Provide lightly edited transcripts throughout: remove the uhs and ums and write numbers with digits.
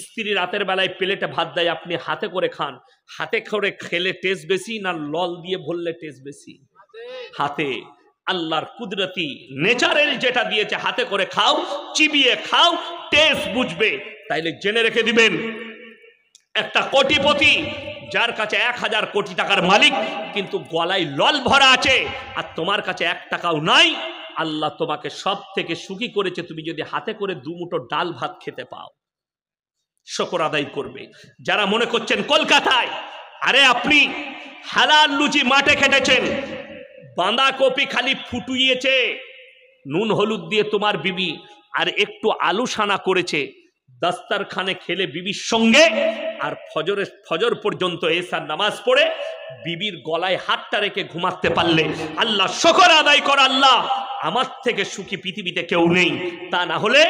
স্ত্রী রাতের বেলায় প্লেটে ভাত দেয়, আপনি হাতে করে খান, হাতে করে খেলে টেস্ট বেশি না লল দিয়ে ভরলে টেস্ট বেশি? হাতে। আল্লাহর কুদরতি নেচারের যেটা দিয়েছে, হাতে করে খাও, চিবিয়ে খাও, টেস্ট বুঝবে। তাইলে জেনে রেখে দিবেন, একটা কোটিপতি যার কাছে 1000 কোটি টাকার মালিক, কিন্তু গলায় লল ভরা আছে, আর তোমার কাছে 1 টাকাও নাই, আল্লাহ তোমাকে সব থেকে সুখী করেছে তুমি যদি হাতে করে 2 মুঠো ডাল ভাত খেতে পাও, শুকর আদায় করবে। যারা মনে করছেন কলকাতায়, আরে আপনি হালাল লুচি মাঠে খেটেছেন, বাঁধাকপি খালি ফুটুইয়েছে নুন হলুদ দিয়ে তোমার বিবি, আর একটু আলু সানা করেছে, দস্তরখানে খেলে বিবির সঙ্গে, আর ফজর পর্যন্ত এসার নামাজ পড়ে বিবির গলায় হাতটা রেখে ঘুমাতে পারলে আল্লাহ শুকর আদায় কর, আল্লাহ আমার থেকে সুখী পৃথিবীতে কেউ নেই। তা না হলে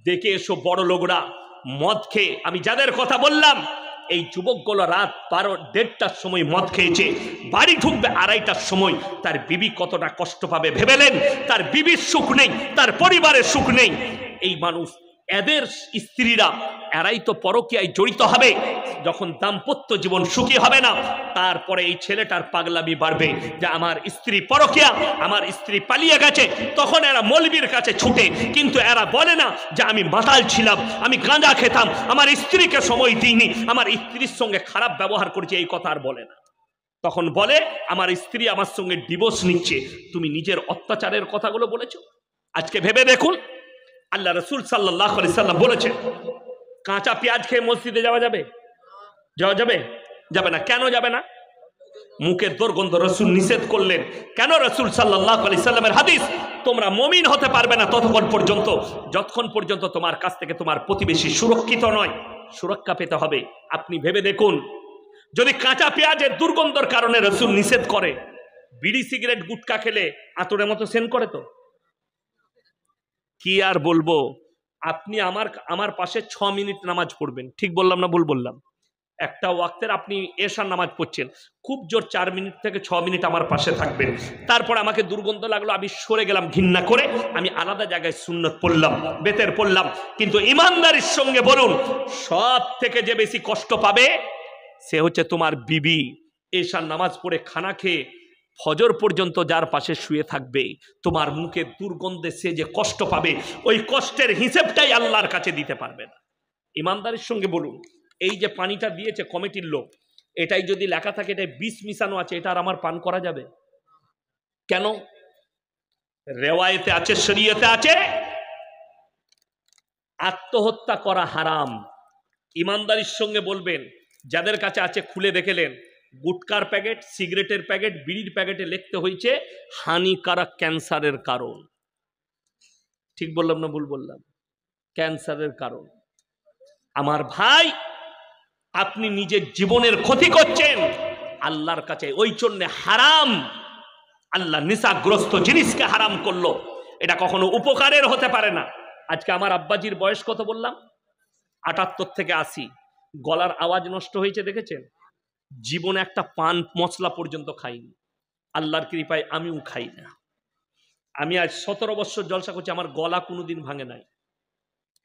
দেখে এসো বড় লোকরা মদ খেয়ে, আমি যাদের কথা বললাম, এই যুবকগুলো রাত 12-1:30টার সময় মদ খেয়েছে, বাড়ি ঢুকবে 2:30টার সময়, তার বিবি কতটা কষ্ট পাবে ভেবেলেন? তার বিবির সুখ নেই, তার পরিবারের সুখ নেই। এই মানুষ, এদের স্ত্রীরা, এরাই তো পরকীয়ায় জড়িত হবে। যখন দাম্পত্য জীবন সুখী হবে না, তারপরে এই ছেলেটার পাগলামি বাড়বে যে আমার স্ত্রী পরকীয়া, আমার স্ত্রী পালিয়ে গেছে। তখন এরা মৌলবীর কাছে ছুটে, কিন্তু এরা বলে না যে আমি মাতাল ছিলাম, আমি গাঁজা খেতাম, আমার স্ত্রীকে সময় দিইনি, আমার স্ত্রীর সঙ্গে খারাপ ব্যবহার করেছি, এই কথা আর বলে না। তখন বলে আমার স্ত্রী আমার সঙ্গে ডিভোর্স নিচ্ছে। তুমি নিজের অত্যাচারের কথাগুলো বলেছো। আজকে ভেবে দেখুন, আল্লাহ রসুল সাল্লাল্লাহু আলাইহি সাল্লাম বলেছেন, কাঁচা পেঁয়াজ খেয়ে মসজিদে যাওয়া যাবে? যাওয়া যাবে? যাবে না। কেন যাবে না? মুখের দুর্গন্ধ রসুল নিষেধ করলেন। কেন? রসুল সাল্লাল্লাহু আলাইহি সাল্লামের হাদিস, তোমরা মুমিন হতে পারবে না ততক্ষণ পর্যন্ত যতক্ষণ পর্যন্ত তোমার কাছ থেকে তোমার প্রতিবেশী সুরক্ষিত নয়। সুরক্ষা পেতে হবে। আপনি ভেবে দেখুন, যদি কাঁচা পেঁয়াজের দুর্গন্ধর কারণে রসুল নিষেধ করে, বিড়ি সিগারেট গুটকা খেলে আতরের মতো সেন করে তো কি আর বলবো। আপনি আমার পাশে 6 মিনিট নামাজ পড়বেন, ঠিক বললাম না ভুল বললাম? একটা ওয়াক্তের আপনি এশার নামাজ পড়ছেন, খুব জোর 4 মিনিট থেকে 6 মিনিট আমার পাশে থাকবেন। তারপর আমাকে দুর্গন্ধ লাগলো, আমি সরে গেলাম ঘৃণা করে, আমি আলাদা জায়গায় সুন্নত পড়লাম, বেতের পড়লাম। কিন্তু ইমানদারির সঙ্গে বলুন, সব থেকে যে বেশি কষ্ট পাবে সে হচ্ছে তোমার বিবি। এশার নামাজ পড়ে খানা খেয়ে ফজর পর্যন্ত যার পাশে শুয়ে থাকবে, তোমার মুখে দুর্গন্ধে সে যে কষ্ট পাবে, ওই কষ্টের হিসেবটাই আল্লাহর কাছে দিতে পারবে না। ইমানদারির সঙ্গে বলুন, এই যে পানিটা দিয়েছে কমিটির লোক, এটাই যদি লেখা থাকে এটাই বিষ মিশানো আছে, এটা আর আমার পান করা যাবে? কেন? রেওয়ায়েতে আছে, শরীয়তে আছে, আত্মহত্যা করা হারাম। ইমানদারির সঙ্গে বলবেন, যাদের কাছে আছে খুলে দেখেলেন, গুটকার প্যাকেট, সিগারেটের প্যাকেট, বিড়ির প্যাকেটে লিখতে হয়েছে হানিকারক, ক্যান্সারের কারণ। ঠিক বললাম না ভুল বললাম? ক্যান্সারের কারণ। আমার ভাই, আপনি নিজের জীবনের ক্ষতি করছেন আল্লাহর কাছে, ওই জন্য হারাম। আল্লাহ নেশাগ্রস্ত জিনিসকে হারাম করলো, এটা কখনো উপকারের হতে পারে না। আজকে আমার আব্বাজির বয়স কত বললাম? 78 থেকে 80। গলার আওয়াজ নষ্ট হয়েছে দেখেছেন? জীবনে একটা পান মশলা পর্যন্ত খাইনি। আল্লাহর কৃপায় আমিও খাই না। আমি আজ 17 বছর জলসা করছি, আমার গলা কোনোদিন ভাঙে নাই।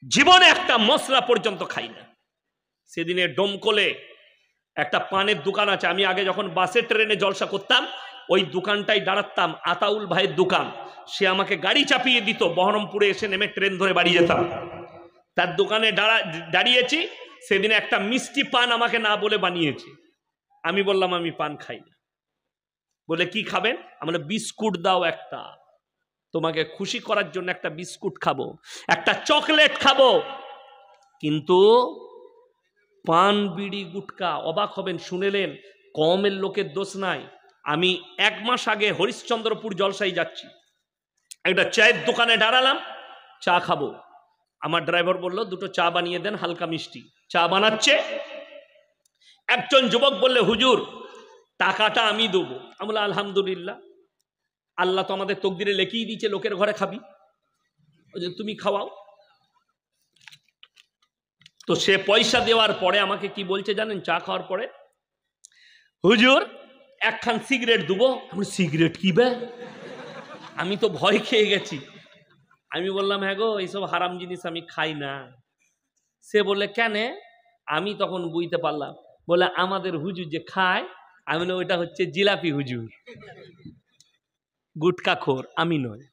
জীবনে একটা মশলা পর্যন্ত খাই না। সেদিনে ডোমকলে একটা পানের দোকান আছে, আমি আগে যখন বাসে ট্রেনে জলসা করতাম ওই দোকানটাই দাঁড়াতাম, আতাউল ভাইয়ের দোকান। সে আমাকে গাড়ি চাপিয়ে দিত, বহরমপুরে এসে নেমে ট্রেন ধরে বাড়ি যেতাম। তার দোকানে দাঁড়িয়েছি, সেদিনে একটা মিষ্টি পান আমাকে না বলে বানিয়েছে। আমি বললাম আমি পান খাই না। বলে কি খাবেন? আমরা বিস্কুট দাও একটা, তোমাকে খুশি করার জন্য একটা বিস্কুট খাবো, একটা চকলেট খাবো। কিন্তু পান বিড়ি গুটকা, অবাক হবেন শুনেলেন, কমের লোকের দোষ নাই। আমি 1 মাস আগে হরিশ্চন্দ্রপুর জলসাই যাচ্ছি, একটা চায়ের দোকানে দাঁড়ালাম, চা খাবো। আমার ড্রাইভার বলল 2টো চা বানিয়ে দেন, হালকা মিষ্টি। চা বানাচ্ছে, একজন যুবক বললে হুজুর টাকাটা আমি দেবো। আমি বললাম আলহামদুলিল্লাহ, আল্লাহ তো আমাদের তকদিরে লেখেই দিয়েছে লোকের ঘরে খাবি, তুমি খাওয়াও। তো সে পয়সা দেওয়ার পরে আমাকে কি বলছে জানেন? চা খাওয়ার পরে, হুজুর 1খান সিগারেট দেবো। আমি সিগারেট কি বে? আমি তো ভয় খেয়ে গেছি। আমি বললাম হ্যাঁ গো, এইসব হারাম জিনিস আমি খাই না। সে বলে কেন? আমি তখন বুঝতে পারলাম, বলে আমাদের হুজুর যে খায়, আমি বলি ওইটা হচ্ছে জিলাপি হুজুর, গুটকাখোর আমি নয়।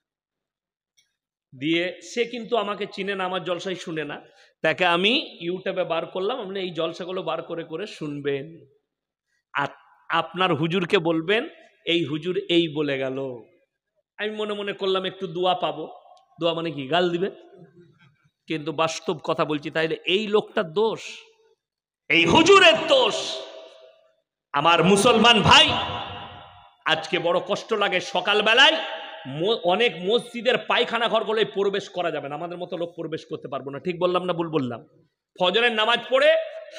দিয়ে সে কিন্তু আমাকে চিনে না, আমার জলসাই শুনে না, তাকে আমি ইউটিউবে বার করলাম, আপনি এই জলসাগুলো বার করে করে শুনবেন, আর আপনার হুজুরকে বলবেন এই হুজুর এই বলে গেল। আমি মনে মনে করলাম একটু দোয়া পাবো, দোয়া মানে কি গাল দিবে, কিন্তু বাস্তব কথা বলছি, তাইলে এই লোকটার দোষ, এই হুজুরের দোষ। আমার মুসলমান ভাই, আজকে বড় কষ্ট লাগে, সকালবেলায় অনেক মসজিদের পায়খানা ঘরগুলো প্রবেশ করা যাবে না, আমাদের মতো লোক প্রবেশ করতে পারবো না, ঠিক বললাম না ভুল বললাম? ফজরের নামাজ পড়ে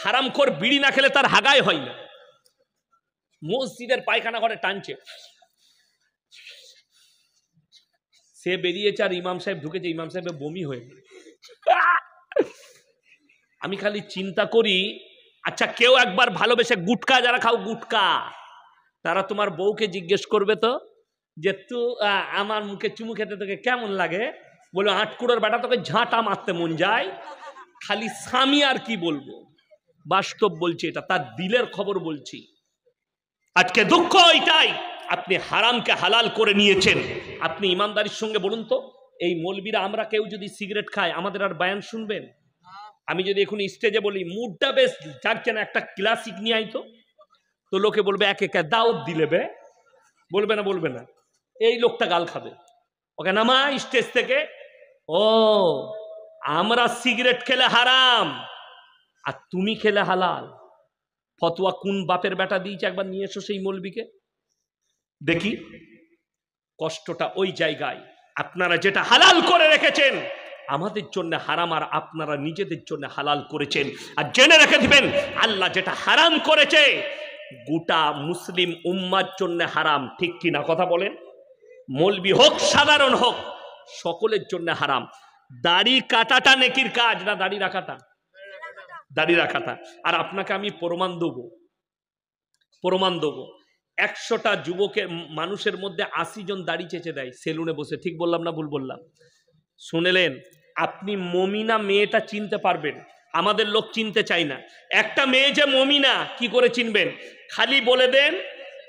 হারামখোর বিড়ি না খেলে তার হাগাই হয় না, মসজিদের পায়খানা ঘরে টানছে, সে বেরিয়েছে আর ইমাম সাহেব ঢুকেছে, ইমাম সাহেবের বমি হয়ে। আমি খালি চিন্তা করি, আচ্ছা কেউ একবার ভালোবেসে গুটকা যারা খাও গুটকা, তারা তোমার বউকে জিজ্ঞেস করবে তো যে তু আমার মুখে চুমু খেতে তোকে কেমন লাগে, বলো আটকুড়োর বেটা তোকে ঝাঁটা মারতে মন যায়। খালি স্বামী আর কি বলবো, বাস্তব বলছি, এটা তার দিলের খবর বলছি। আজকে দুঃখ এটাই, আপনি হারামকে হালাল করে নিয়েছেন। আপনি ইমানদারির সঙ্গে বলুন তো, এই মৌলবীরা আমরা কেউ যদি সিগারেট খায়, আমাদের আর বয়ান শুনবেন? আমি যদি এখন স্টেজে বলি মুডটা বেশ যাচ্ছে না, একটা ক্লাসিক নিয়ে আইতো, তো লোকে বলবে এক একা দাওয়াত দিলে বে, বলবে না বলবে না? এই লোকটা গাল খাবে, ওকে নামা স্টেজ থেকে। ও আমরা সিগারেট খেলে হারাম আর তুমি খেলে হালাল, ফতোয়া কোন বাপের বেটা দিয়েছে, একবার নিয়ে এসো সেই মৌলবীকে দেখি। কষ্টটা ওই জায়গায়, আপনারা যেটা হালাল করে রেখেছেন আমাদের জন্য হারাম, আর আপনারা নিজেদের জন্য হালাল করেছেন। আর জেনে রেখে দিবেন, আল্লাহ যেটা হারাম করেছে গোটা মুসলিম উম্মার জন্য হারাম, ঠিক কিনা কথা বলেন? মৌলবি হোক সাধারণ হোক, সকলের জন্য হারাম। দাড়ি কাটাটা নেকির কাজ না দাড়ি রাখাটা? দাড়ি রাখাটা। আর আপনাকে আমি প্রমাণ দেবো, 100টা যুবকের মানুষের মধ্যে 80 জন দাড়ি চেঁচে দেয় সেলুনে বসে, ঠিক বললাম না ভুল বললাম? শুনেলেন? আপনি মমিনা মেয়েটা চিনতে পারবেন, আমাদের লোক চিনতে চায় না। একটা মেয়ে যে মমিনা কি করে চিনবেন? খালি বলে দেন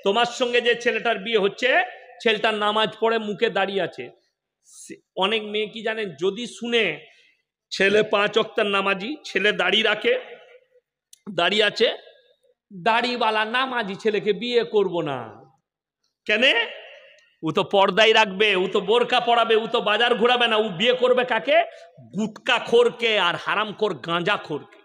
তোমার সঙ্গে যে ছেলেটার বিয়ে হচ্ছে, ছেলেটার নামাজ পড়ে মুখে দাঁড়িয়ে আছে। অনেক মেয়ে কি জানেন, যদি শুনে ছেলে 5 ওয়াক্তের নামাজি, ছেলে দাড়ি রাখে, দাড়ি আছে, দাড়িওয়ালা নামাজি ছেলেকে বিয়ে করব না। কেন? ও তো পর্দায় রাখবে, ও তো বোরকা পরাবে, ও তো বাজার ঘোরাবে না, ও বিয়ে করবে কাকে? গুটকা খোরকে আর হারামখোর গাঁজা খোরকে।